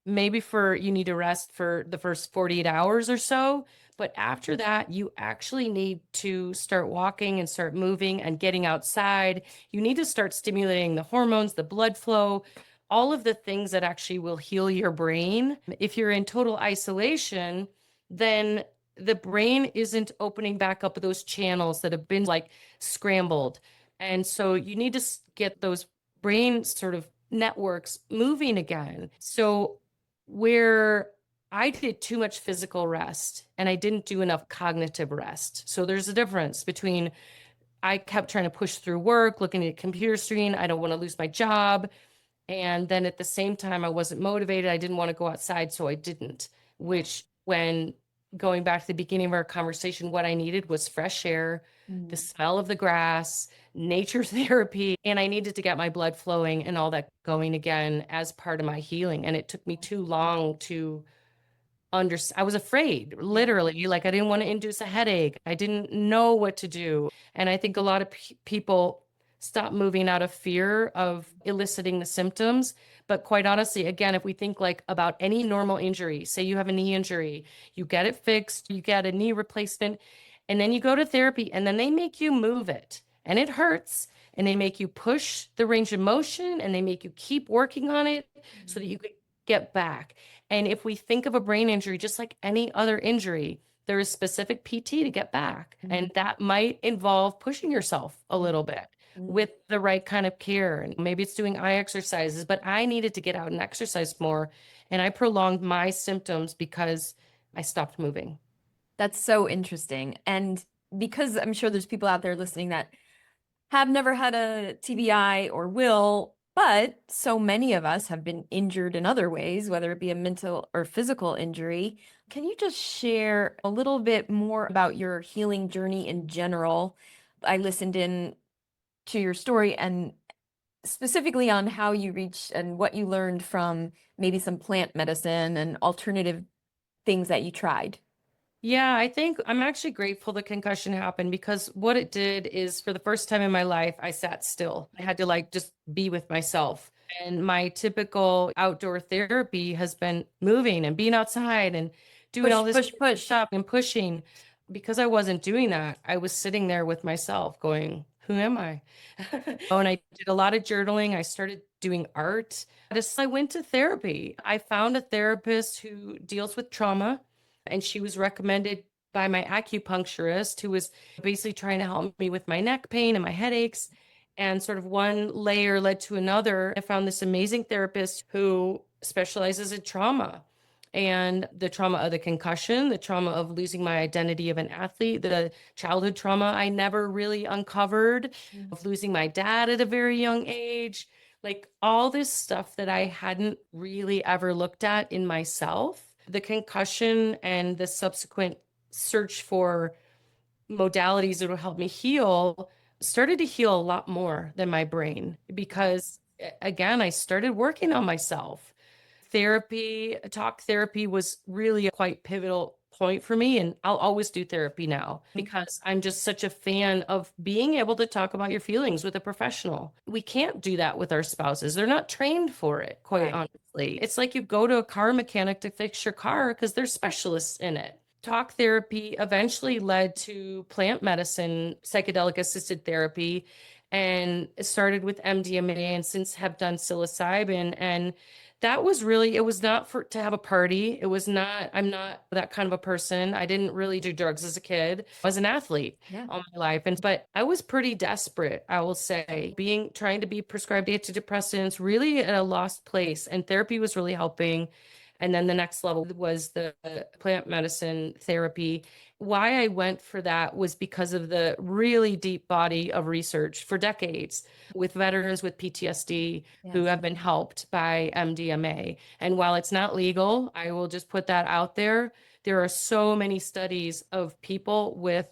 Speaker 2: maybe you need to rest for the first 48 hours or so. But after that, you actually need to start walking and start moving and getting outside. You need to start stimulating the hormones, the blood flow, all of the things that actually will heal your brain. If you're in total isolation, then the brain isn't opening back up those channels that have been like scrambled. And so you need to get those brain sort of networks moving again. So where I did too much physical rest and I didn't do enough cognitive rest. So there's a difference between I kept trying to push through work, looking at a computer screen. I don't want to lose my job. And then at the same time, I wasn't motivated. I didn't want to go outside, so I didn't, which when going back to the beginning of our conversation, what I needed was fresh air, the smell of the grass, nature therapy, and I needed to get my blood flowing and all that going again as part of my healing. And it took me too long to I was afraid, literally, like I didn't want to induce a headache. I didn't know what to do. And I think a lot of people stop moving out of fear of eliciting the symptoms. But quite honestly, again, if we think like about any normal injury, say you have a knee injury, you get it fixed, you get a knee replacement, and then you go to therapy and then they make you move it and it hurts and they make you push the range of motion and they make you keep working on it so that you could get back. And if we think of a brain injury, just like any other injury, there is specific PT to get back. And that might involve pushing yourself a little bit with the right kind of care. And maybe it's doing eye exercises, but I needed to get out and exercise more. And I prolonged my symptoms because I stopped moving.
Speaker 1: That's so interesting. And because I'm sure there's people out there listening that have never had a TBI or will, but so many of us have been injured in other ways, whether it be a mental or physical injury. Can you just share a little bit more about your healing journey in general? I listened in to your story and specifically on how you reached and what you learned from maybe some plant medicine and alternative things that you tried.
Speaker 2: Yeah, I think I'm actually grateful the concussion happened because what it did is for the first time in my life, I sat still. I had to like just be with myself. And my typical outdoor therapy has been moving and being outside and doing all
Speaker 1: Push,
Speaker 2: this
Speaker 1: push, push.
Speaker 2: stuff and pushing. Because I wasn't doing that, I was sitting there with myself going, who am I? Oh, and I did a lot of journaling. I started doing art. I went to therapy. I found a therapist who deals with trauma, and she was recommended by my acupuncturist who was basically trying to help me with my neck pain and my headaches. And sort of one layer led to another. I found this amazing therapist who specializes in trauma and the trauma of the concussion, the trauma of losing my identity of an athlete, the childhood trauma I never really uncovered, of losing my dad at a very young age, like all this stuff that I hadn't really ever looked at in myself. The concussion and the subsequent search for modalities that will help me heal started to heal a lot more than my brain because, again, I started working on myself. Therapy, talk therapy was really a quite pivotal point for me. And I'll always do therapy now because I'm just such a fan of being able to talk about your feelings with a professional. We can't do that with our spouses. They're not trained for it, quite
Speaker 1: Right.
Speaker 2: honestly. It's like you go to a car mechanic to fix your car because they're specialists in it. Talk therapy eventually led to plant medicine, psychedelic assisted therapy, and it started with MDMA and since have done psilocybin. And that was really, it was not for to have a party. It was not, I'm not that kind of a person. I didn't really do drugs as a kid. I was an athlete
Speaker 1: Yeah.
Speaker 2: all my life. But I was pretty desperate, I will say, trying to be prescribed antidepressants, really at a lost place. And therapy was really helping. And then the next level was the plant medicine therapy. Why I went for that was because of the really deep body of research for decades with veterans with PTSD who
Speaker 1: Yes.
Speaker 2: have been helped by MDMA. And while it's not legal, I will just put that out there. There are so many studies of people with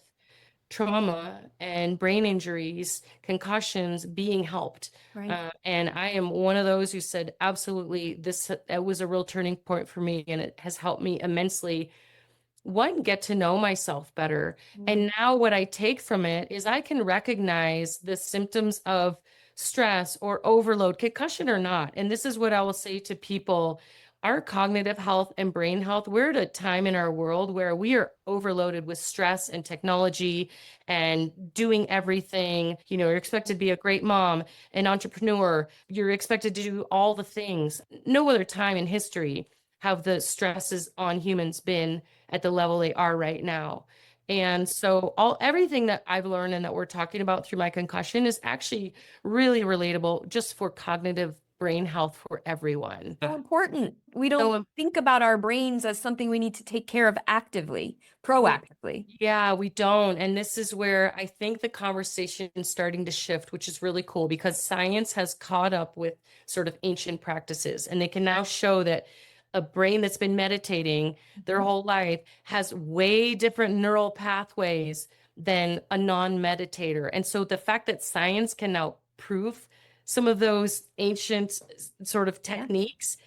Speaker 2: trauma and brain injuries, concussions being helped.
Speaker 1: Right.
Speaker 2: And I am one of those who said, absolutely, it was a real turning point for me. And it has helped me immensely, one, get to know myself better.
Speaker 1: Mm.
Speaker 2: And now what I take from it is I can recognize the symptoms of stress or overload, concussion or not. And this is what I will say to people. Our cognitive health and brain health, we're at a time in our world where we are overloaded with stress and technology and doing everything. You know, you're expected to be a great mom, an entrepreneur, you're expected to do all the things. No other time in history have the stresses on humans been at the level they are right now. And so everything that I've learned and that we're talking about through my concussion is actually really relatable just for cognitive brain health for everyone.
Speaker 1: So important. We
Speaker 2: So
Speaker 1: don't think about our brains as something we need to take care of actively,
Speaker 2: we,
Speaker 1: proactively.
Speaker 2: yeah, we don't. And this is where I think the conversation is starting to shift, which is really cool because science has caught up with sort of ancient practices and they can now show that a brain that's been meditating their whole life has way different neural pathways than a non-meditator. And so the fact that science can now prove some of those ancient sort of
Speaker 1: Yeah.
Speaker 2: techniques,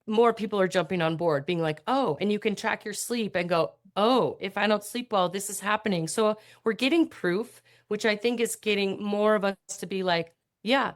Speaker 2: more people are jumping on board, being like, oh, and you can track your sleep and go, oh, if I don't sleep well, this is happening. So we're getting proof, which I think is getting more of us to be like, yeah,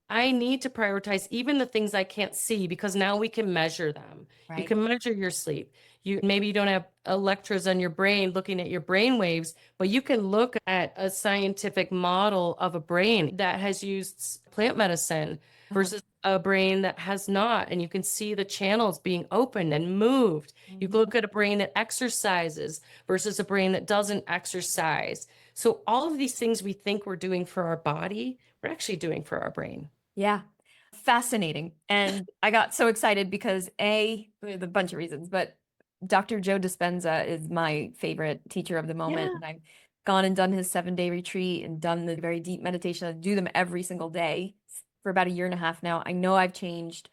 Speaker 2: I need to prioritize even the things I can't see because now we can measure them. You
Speaker 1: Right.
Speaker 2: can measure your sleep. Maybe you don't have electrodes on your brain looking at your brain waves, but you can look at a scientific model of a brain that has used plant medicine versus a brain that has not. And you can see the channels being opened and moved. You
Speaker 1: Mhm.
Speaker 2: look at a brain that exercises versus a brain that doesn't exercise. So all of these things we think we're doing for our body, we're actually doing for our brain.
Speaker 1: Yeah. Fascinating. And I got so excited because there's a bunch of reasons, but Dr. Joe Dispenza is my favorite teacher of the moment.
Speaker 2: Yeah.
Speaker 1: And I'm gone and done his 7-day retreat and done the very deep meditation. I do them every single day for about a year and a half now. I know I've changed,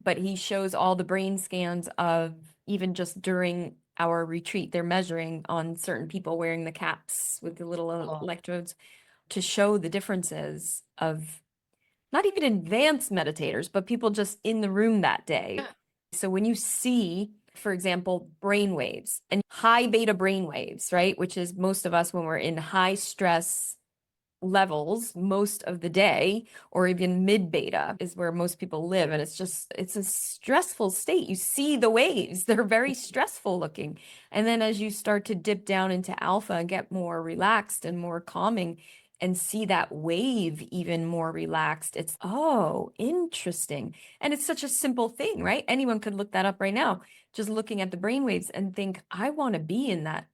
Speaker 1: but he shows all the brain scans of even just during our retreat. They're measuring on certain people wearing the caps with the little
Speaker 2: Oh,
Speaker 1: electrodes to show the differences of not even advanced meditators, but people just in the room that day.
Speaker 2: yeah.
Speaker 1: So when you see, for example, brain waves and high beta brain waves, right, which is most of us when we're in high stress levels most of the day, or even mid beta is where most people live. And it's a stressful state. You see the waves, they're very stressful looking. And then as you start to dip down into alpha and get more relaxed and more calming and see that wave even more relaxed, it's, oh, interesting. And it's such a simple thing, right? Anyone could look that up right now, just looking at the brain waves and think, I want to be in that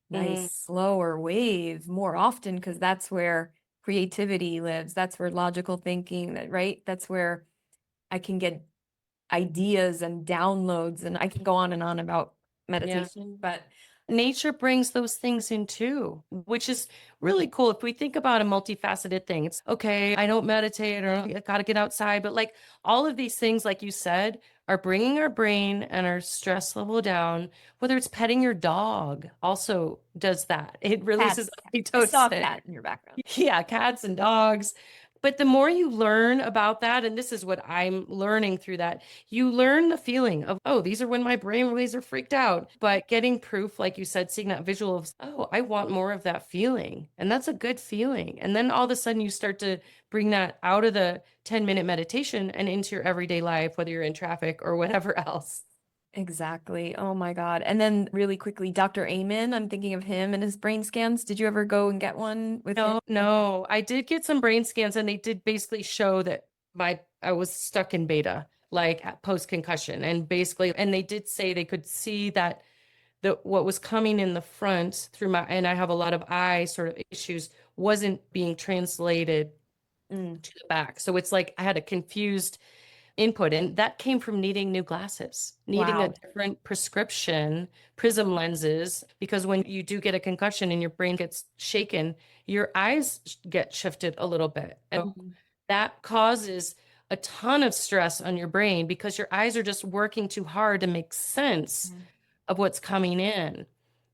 Speaker 1: nice,
Speaker 2: Mm,
Speaker 1: slower wave more often because that's where creativity lives. That's where logical thinking, right? That's where I can get ideas and downloads, and I can go on and on about
Speaker 2: yeah.
Speaker 1: meditation, but
Speaker 2: Nature brings those things in too, which is really cool. If we think about a multifaceted thing, it's okay, I don't meditate or I got to get outside, but like all of these things, like you said, are bringing our brain and our stress level down. Whether it's petting your dog, also does that. It releases
Speaker 1: cats. I saw a
Speaker 2: oxytocin.
Speaker 1: cat in your background.
Speaker 2: Yeah, cats and dogs. But the more you learn about that, and this is what I'm learning through that, you learn the feeling of, oh, these are when my brain waves are freaked out. But getting proof, like you said, seeing that visual of, oh, I want more of that feeling. And that's a good feeling. And then all of a sudden you start to bring that out of the 10-minute meditation and into your everyday life, whether you're in traffic or whatever else.
Speaker 1: Exactly. Oh my God. And then really quickly, Dr. Amen, I'm thinking of him and his brain scans. Did you ever go and get one with him?
Speaker 2: No, no. I did get some brain scans and they did basically show that I was stuck in beta, like post concussion. And basically, and they did say they could see that the what was coming in the front through my, and I have a lot of eye sort of issues, wasn't being translated
Speaker 1: Mm.
Speaker 2: to the back. So it's like I had a confused input, and that came from needing new glasses, needing a
Speaker 1: Wow.
Speaker 2: different prescription, prism lenses, because when you do get a concussion and your brain gets shaken, your eyes get shifted a little bit. And
Speaker 1: Mhm.
Speaker 2: that causes a ton of stress on your brain because your eyes are just working too hard to make sense
Speaker 1: Yeah.
Speaker 2: of what's coming in.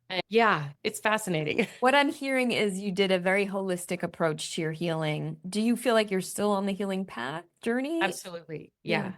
Speaker 2: And yeah, it's fascinating.
Speaker 1: What I'm hearing is you did a very holistic approach to your healing. Do you feel like you're still on the healing path journey?
Speaker 2: Absolutely.
Speaker 1: Yeah.
Speaker 2: Yeah.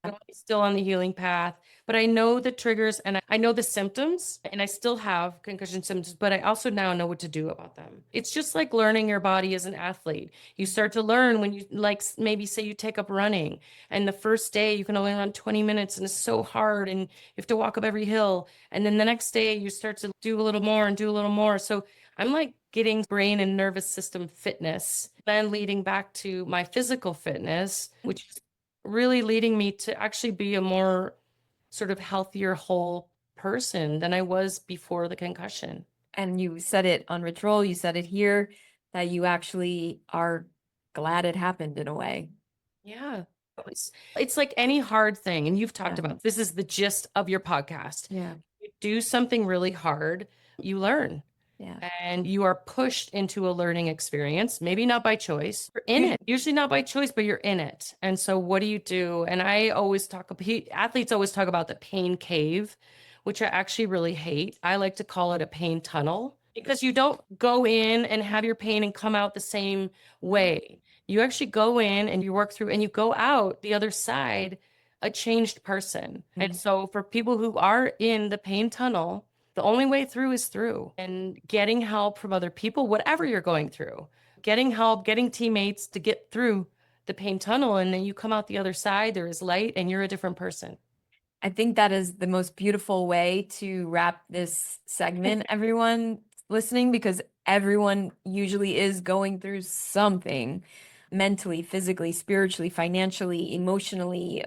Speaker 2: I'm still on the healing path, but I know the triggers and I know the symptoms, and I still have concussion symptoms, but I also now know what to do about them. It's just like learning your body as an athlete. You start to learn when you, like, maybe say you take up running, and the first day you can only run 20 minutes and it's so hard and you have to walk up every hill. And then the next day you start to do a little more and do a little more. So I'm like getting brain and nervous system fitness, then leading back to my physical fitness, which is really leading me to actually be a more sort of healthier, whole person than I was before the concussion.
Speaker 1: And you said it on Ritual, you said it here, that you actually are glad it happened in a way.
Speaker 2: Yeah. It's like any hard thing, and you've
Speaker 1: Yeah.
Speaker 2: talked about this is the gist of your podcast.
Speaker 1: Yeah.
Speaker 2: You do something really hard, you learn.
Speaker 1: Yeah.
Speaker 2: And you are pushed into a learning experience, maybe not by choice. You're in it, usually not by choice, but you're in it. And so, what do you do? And I always talk, athletes always talk about the pain cave, which I actually really hate. I like to call it a pain tunnel because you don't go in and have your pain and come out the same way. You actually go in and you work through and you go out the other side a changed person. And
Speaker 1: Mhm.
Speaker 2: so, for people who are in the pain tunnel, the only way through is through, and getting help from other people, whatever you're going through, getting help, getting teammates to get through the pain tunnel. And then you come out the other side, there is light, and you're a different person.
Speaker 1: I think that is the most beautiful way to wrap this segment, everyone listening, because everyone usually is going through something mentally, physically, spiritually, financially, emotionally,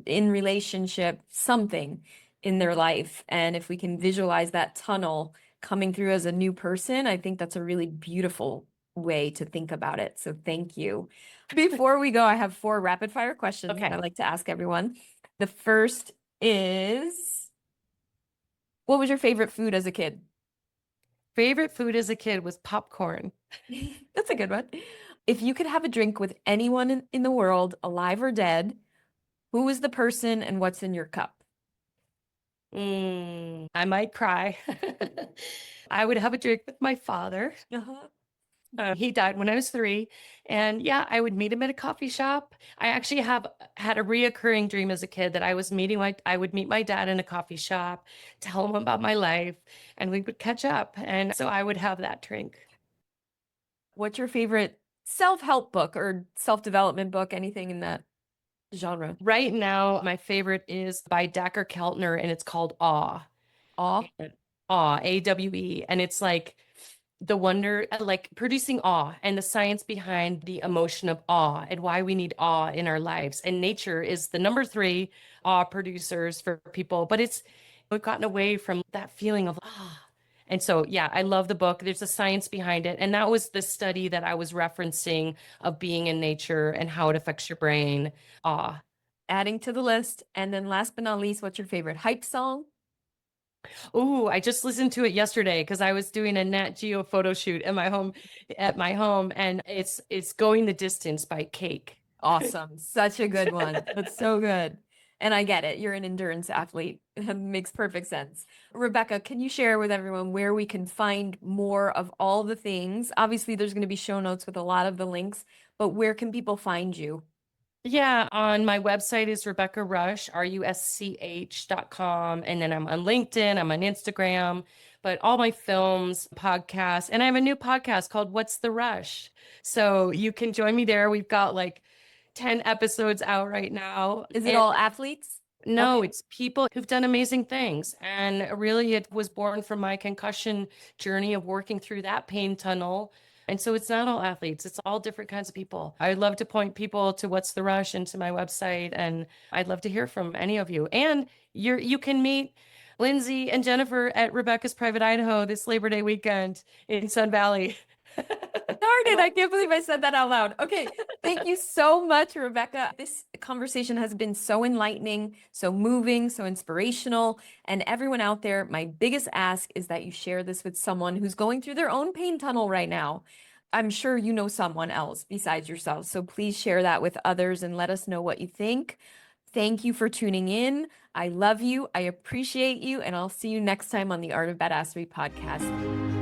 Speaker 1: in relationship, something in their life. And if we can visualize that tunnel coming through as a new person, I think that's a really beautiful way to think about it. So thank you. Before we go, I have 4 rapid fire questions that I
Speaker 2: Okay.
Speaker 1: like to ask everyone. The first is, what was your favorite food as a kid?
Speaker 2: Favorite food as a kid was popcorn.
Speaker 1: That's a good one. If you could have a drink with anyone in the world, alive or dead, who is the person and what's in your cup?
Speaker 2: I might cry. I would have a drink with my father.
Speaker 1: Uh-huh.
Speaker 2: He died when I was 3. And yeah, I would meet him at a coffee shop. I actually have had a reoccurring dream as a kid that I would meet my dad in a coffee shop, tell him about my life, and we would catch up. And so I would have that drink.
Speaker 1: What's your favorite self-help book or self-development book, anything in that genre?
Speaker 2: Right now, my favorite is by Dacher Keltner, and it's called Awe.
Speaker 1: Awe.
Speaker 2: Awe, AWE. And it's like the wonder, like producing awe and the science behind the emotion of awe and why we need awe in our lives. And nature is the number 3 awe producers for people, but we've gotten away from that feeling of ah. And so, yeah, I love the book. There's a science behind it. And that was the study that I was referencing of being in nature and how it affects your brain. Awe.
Speaker 1: Adding to the list. And then last but not least, what's your favorite hype song?
Speaker 2: Oh, I just listened to it yesterday because I was doing a Nat Geo photo shoot at my home, and it's Going the Distance by Cake.
Speaker 1: Awesome. Such a good one. That's so good. And I get it. You're an endurance athlete. It makes perfect sense. Rebecca, can you share with everyone where we can find more of all the things? Obviously, there's going to be show notes with a lot of the links, but where can people find you?
Speaker 2: Yeah, on my website is Rebecca Rusch, rusch.com. And then I'm on LinkedIn, I'm on Instagram, but all my films, podcasts, and I have a new podcast called What's the Rush? So you can join me there. We've got like 10 episodes out right now.
Speaker 1: Is it all athletes?
Speaker 2: No,
Speaker 1: Okay.
Speaker 2: it's people who've done amazing things. And really, it was born from my concussion journey of working through that pain tunnel. And so it's not all athletes, it's all different kinds of people. I'd love to point people to What's the Rush and to my website. And I'd love to hear from any of you. And you can meet Lindsay and Jennifer at Rebecca's Private Idaho this Labor Day weekend in Sun Valley.
Speaker 1: Darn it, I can't believe I said that out loud. Okay, thank you so much, Rebecca. This conversation has been so enlightening, so moving, so inspirational. And everyone out there, my biggest ask is that you share this with someone who's going through their own pain tunnel right now. I'm sure you know someone else besides yourself. So please share that with others and let us know what you think. Thank you for tuning in. I love you. I appreciate you. And I'll see you next time on the Art of Badassery podcast.